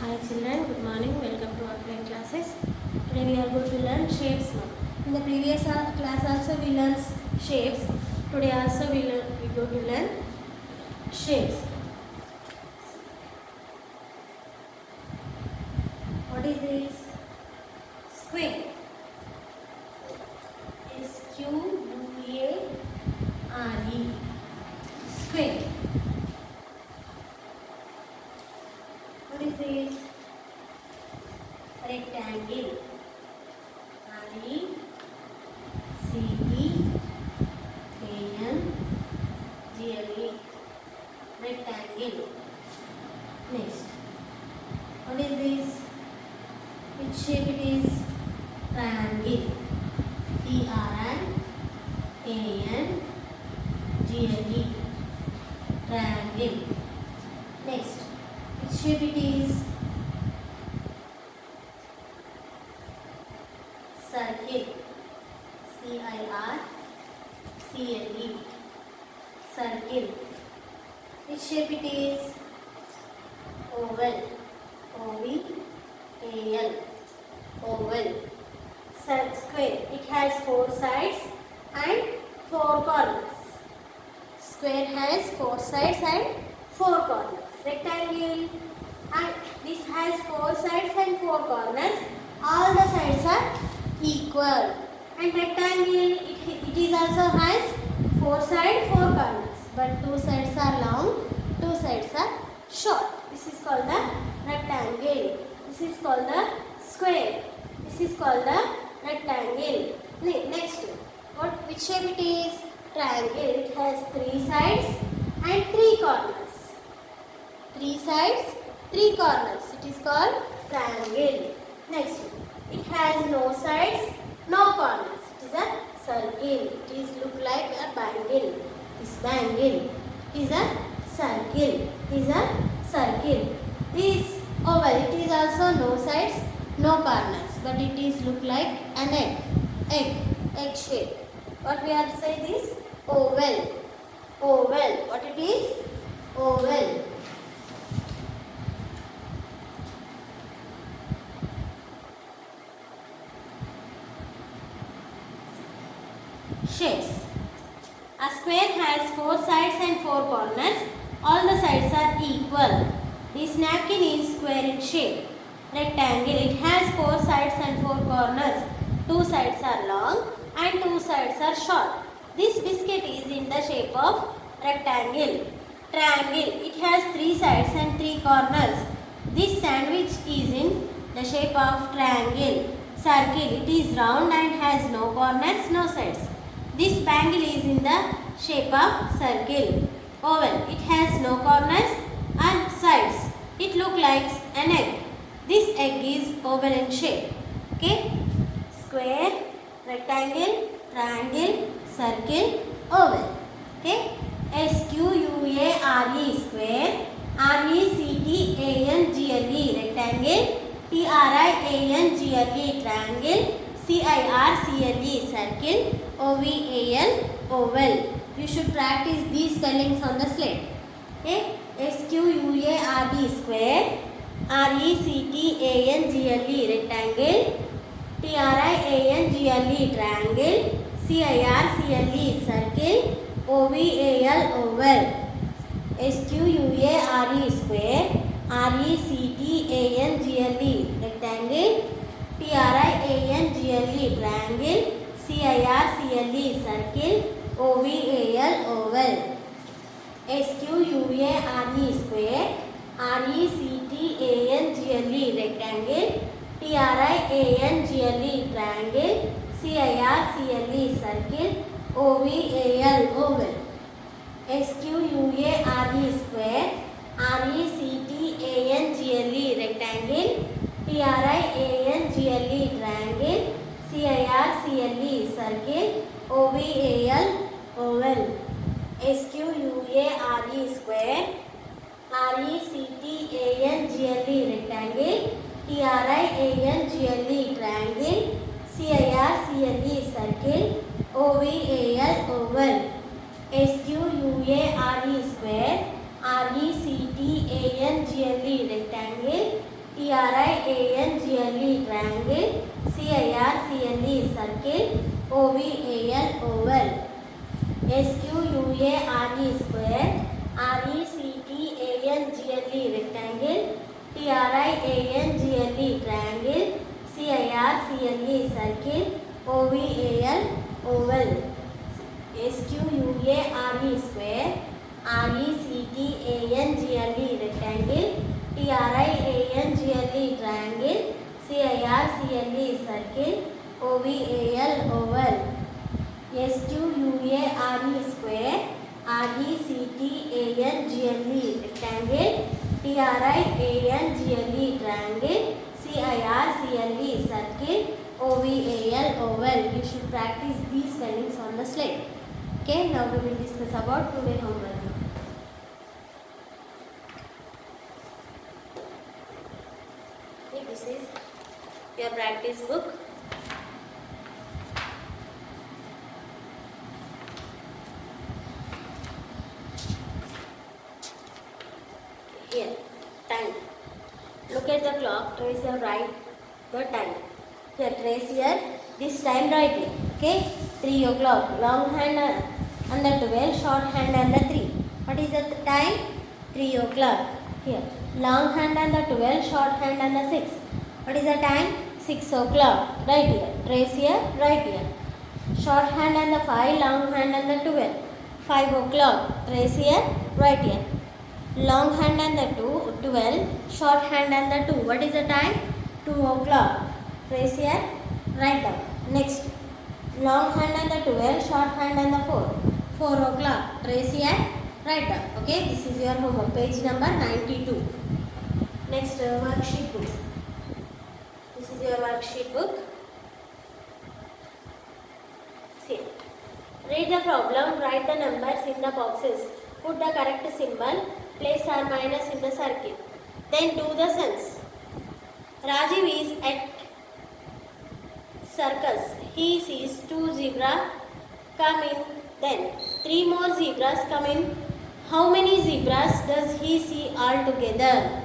Hi children, good morning. Welcome to our play classes. Today we are going to learn shapes now. In the previous class also we learned shapes. Today also we go to learn shapes. What is this? Square. S-Q-U-A-R-E. Square. What is this? Rectangle. R-E-C-T-A-N-G-L-E. Rectangle. Next. What is this? Which shape it is? Triangle. T-R-I-A-N-G-L-E. Triangle. Next. Which shape it is? Circle. C-I-R-C-L-E. Circle. Which shape it is? Oval. O-V-A-L. Oval. Square. It has 4 sides and 4 corners. Square has 4 sides and 4 corners. Rectangle. And this has 4 sides and 4 corners. All the sides are equal. And rectangle, it is also has 4 sides, 4 corners. But 2 sides are long, 2 sides are short. This is called the rectangle. This is called the square. This is called the rectangle. Next, which shape it is? Triangle. It has 3 sides and 3 corners. 3 sides, 3 corners. It is called triangle. Next, it has no sides, no corners. It is a circle. It is look like a bangle. This bangle is a circle. Is a circle. This oval. It is also no sides, no corners, but it is look like an egg shape. What we are saying is oval. Oval. What it is? Oval. Shapes. A square has 4 sides and 4 corners. All the sides are equal. This napkin is square in shape. Rectangle. It has 4 sides and 4 corners. 2 sides are long and 2 sides are short. This biscuit is in the shape of rectangle. Triangle. It has 3 sides and 3 corners. This sandwich is in the shape of triangle. Circle. It is round and has no corners, no sides. This bangle is in the shape of circle. Oval. It has no corners and sides. It looks like an egg. This egg is oval in shape. Okay. Square, rectangle, triangle, circle, oval. Okay. S-Q-U-A-R-E square. R-E-C-T-A-N-G-L-E rectangle. T-R-I-A-N-G-L-E triangle. C-I-R-C-L-E circle. O-V-A-L oval. You should practice these spellings on the slate. Okay. S-Q-U-A-R-E square. R-E-C-T-A-N-G-L-E rectangle. T-R-I-A-N-G-L-E triangle. C-I-R-C-L-E circle. O-V-A-L oval. S-Q-U-A-R-E square. R-E-C-T-A-N-G-L-E rectangle. T-R-I-A-N-G-L-E triangle. C-I-R-C-L-E circle. O-V-A-L oval. S-Q-U-A-R-E square. R-E-C-T-A-N-G-L-E rectangle. T-R-I-A-N-G-L-E triangle. C-I-R-C-L-E circle. O-V-A-L oval. S-Q-U-A-R-E square. R-E-C-T-A-N-G-L-E rectangle. T-R-I-A-N-G-L-E triangle. C-I-R-C-L-E circle. O-V-A-L oval. S-Q-U-A-R-E square. R-E-C-T-A-N-G-L-E rectangle. T-R-I-A-N-G-L-E triangle. C-I-R-C-L-E circle. O-V-A-L oval. S-Q-U-A-R-E square. R-E-C-T-A-N-G-L-E rectangle. triangle triangle, circle circle, oval oval, square square, rectangle rectangle, triangle triangle, circle circle, oval oval, square square, rectangle rectangle, triangle triangle, circle circle, oval oval, square square, rectangle rectangle, triangle triangle, circle circle, oval oval. You should practice these spellings on the slate. Okay, now we will discuss about today homework. Okay, this is your practice book. Here, time. Look at the clock. Trace the right the time. Here, trace here. This time right here. Okay, 3 o'clock. Long hand on the 12, short hand on the 3. What is the time? 3 o'clock. Here, long hand on the 12, short hand on the 6. What is the time? 6 o'clock. Right here. Trace here, right here. Short hand on the 5, long hand on the 12. 5 o'clock. Trace here, right here. Long hand on the 12, short hand on the 2. What is the time? 2 o'clock. Trace here, write down. Next, long hand on the 12, short hand on the 4. 4 o'clock. Trace here, write down. Okay, this is your homework. Page number 92. Next, worksheet book. This is your worksheet book. See, read the problem, write the numbers in the boxes. Put the correct symbol, place or minus in the circle. Then do the sums. Rajiv is at circus. He sees 2 zebras come in. Then 3 more zebras come in. How many zebras does he see altogether?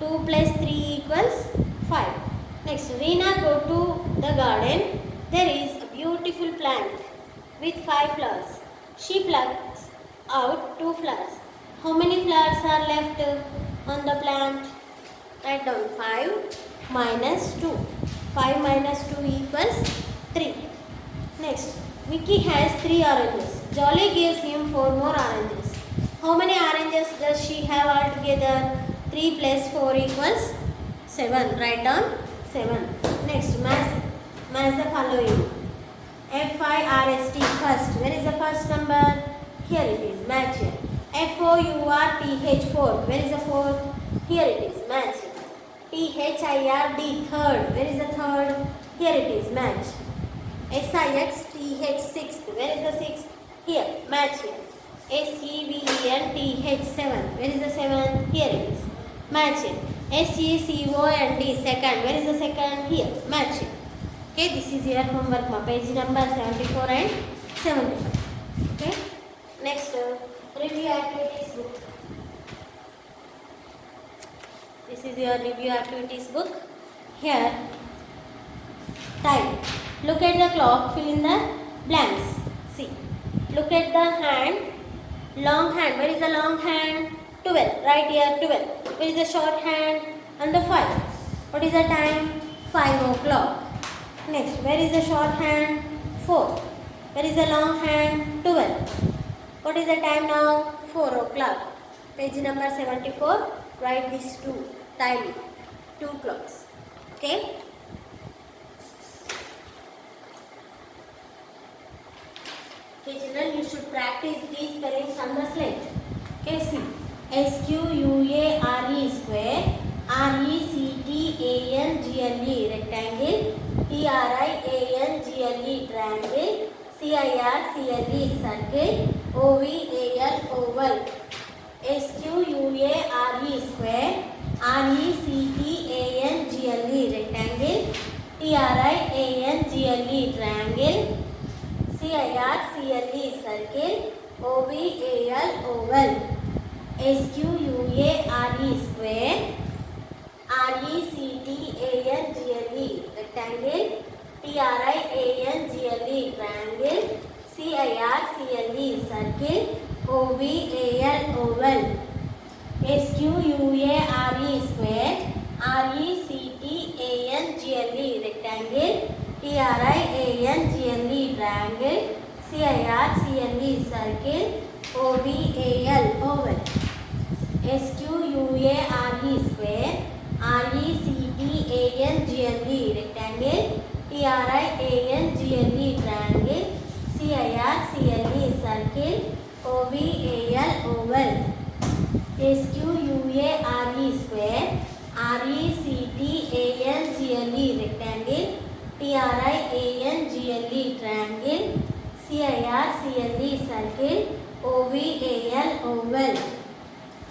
2 plus 3 equals 5. Next, Reena go to the garden. There is a beautiful plant with 5 flowers. She plucks out 2 flowers. How many flowers are left on the plant? Write down 5 minus 2. 5 minus 2 equals 3. Next, Vicky has 3 oranges. Jolly gives him 4 more oranges. How many oranges does she have altogether? 3 plus 4 equals 7. Write down 7. Next, match the following. FIRST first. Where is the first number? Here it is. Match here. FOURTH where is the fourth? Here it is. Match here. THIRD third. Where is the third? Here it is. Match. SIXTH sixth. Where is the sixth? Here. Match here. SEVENTH seventh. Where is the seventh? Here it is. Match here. SECOND second. Where is the second? Here. Match here. Okay, this is your homework. Page number 74 and 75. Okay. Next, review activities book. This is your review activities book. Here, time. Look at the clock, fill in the blanks. See, look at the hand, long hand. Where is the long hand? 12, right here, 12. Where is the short hand? And the 5. What is the time? 5 o'clock. Next, where is the short hand? 4. Where is the long hand? 12. What is the time now? 4 o'clock. Page number 74. Write these two timing. 2 clocks. Okay. Okay, children, you should practice these spellings on the slate. Okay, see. SQUARE square, RECTANGLE rectangle, TRIANGLE triangle, CIRCLE circle, OVAL oval, SQUARE square, RECTANGLE rectangle, TRIANGLE triangle, CIRCLE circle, OVAL oval, SQUARE square, RECTANGLE rectangle, TRIANGLE triangle, CIRCLE circle, OVAL oval, SQUARE square, RECTANGLE rectangle, TRIANGLE triangle, CIRCLE circle, OVAL oval, SQUARE square, RECTANGLE rectangle, TRIANGLE triangle, CIRCLE circle, OVAL oval, SQUARE square, RECTANGLE rectangle, TRIANGLE triangle, CIRCLE circle, OVAL oval,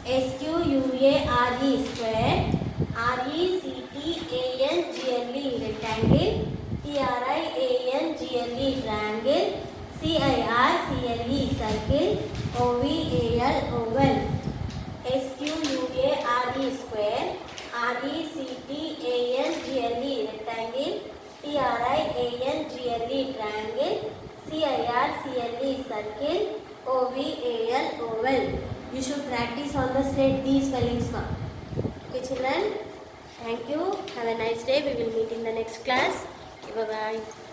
SQUARE square, RECTANGLE rectangle, TRIANGLE triangle, CIRCLE circle, OVAL oval, SQUARE square, RECTANGLE rectangle, TRIANGLE triangle, CIRCLE circle, OVAL oval. You should practice on the slate these spellings. Okay children, thank you. Have a nice day. We will meet in the next class. Bye bye.